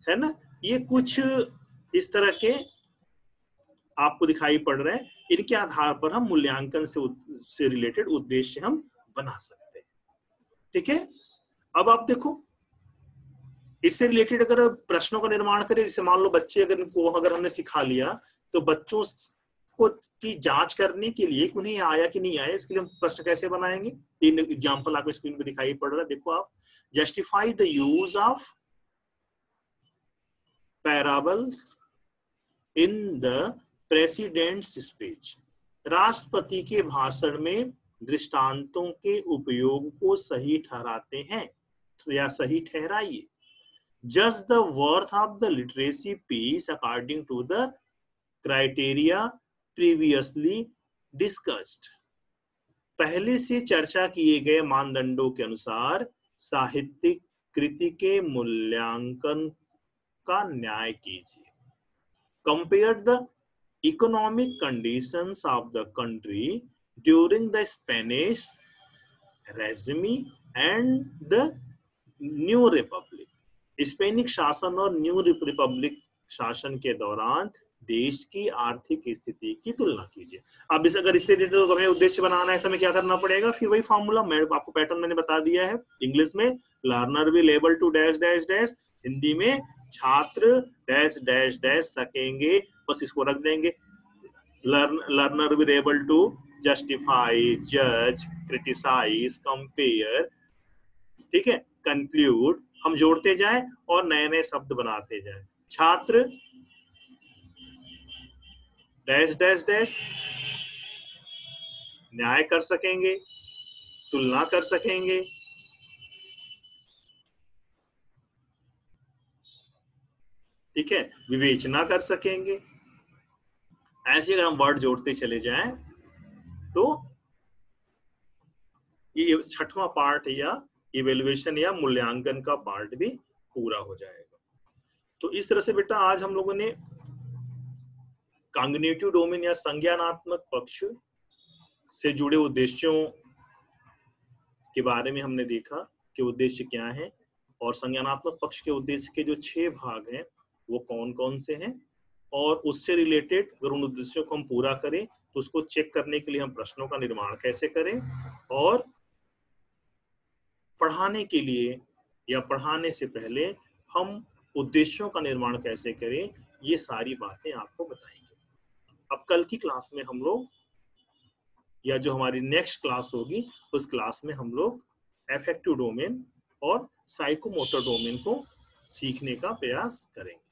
है ना। ये कुछ इस तरह के आपको दिखाई पड़ रहे हैं। इनके आधार पर हम मूल्यांकन से रिलेटेड उद्देश्य हम बना सकते हैं। ठीक है, अब आप देखो इससे रिलेटेड अगर प्रश्नों का निर्माण करें, जैसे मान लो बच्चे अगर हमने सिखा लिया, तो बच्चों को की जांच करने के लिए कि उन्हें आया कि नहीं आया, इसके लिए हम प्रश्न कैसे बनाएंगे। 3 एग्जाम्पल आपको स्क्रीन पे दिखाई पड़ रहा है, देखो आप। Justify the use of parable in the president's speech. राष्ट्रपति के भाषण में दृष्टांतों के उपयोग को सही ठहराते हैं या सही ठहराइए। Judge the worth of the literacy piece according to the criteria previously discussed। पहले से चर्चा किए गए मानदंडों के अनुसार साहित्यिक कृति के मूल्यांकन का न्याय कीजिए। Compare the economic conditions of the country during the Spanish regime and the New Republic। स्पेनिक शासन और न्यू रिपब्लिक शासन के दौरान देश की आर्थिक स्थिति की तुलना कीजिए। अब अगर इससे रिलेटेड हमें उद्देश्य बनाना है तो हमें क्या करना पड़ेगा, फिर वही फॉर्मूला मैं आपको पैटर्न मैंने बता दिया है। इंग्लिश में learner will able to dash dash dash, Hindi में छात्र डैश डैश डैश सकेंगे, बस इसको रख देंगे। Learner will able to justify, जज, क्रिटिसाइज, कंपेयर, ठीक है, कंक्लूड, हम जोड़ते जाएं और नए नए शब्द बनाते जाएं। छात्र डैश डैश डैश न्याय कर सकेंगे, तुलना कर सकेंगे, ठीक है, विवेचना कर सकेंगे। ऐसे अगर हम वर्ड जोड़ते चले जाएं तो ये 6वां पार्ट या इवेल्युएशन या मूल्यांकन का पार्ट भी पूरा हो जाएगा। तो इस तरह से बेटा आज हम लोगों ने कॉग्निटिव डोमेन या संज्ञानात्मक पक्ष से जुड़े उद्देश्यों के बारे में हमने देखा कि उद्देश्य क्या है, और संज्ञानात्मक पक्ष के उद्देश्य के जो 6 भाग हैं वो कौन कौन से हैं, और उससे रिलेटेड अगर उन उद्देश्यों को हम पूरा करें तो उसको चेक करने के लिए हम प्रश्नों का निर्माण कैसे करें, और पढ़ाने के लिए या पढ़ाने से पहले हम उद्देश्यों का निर्माण कैसे करें, ये सारी बातें आपको बताएंगे। अब कल की क्लास में हम लोग, या जो हमारी नेक्स्ट क्लास होगी, उस क्लास में हम लोग अफेक्टिव डोमेन और साइकोमोटर डोमेन को सीखने का प्रयास करेंगे।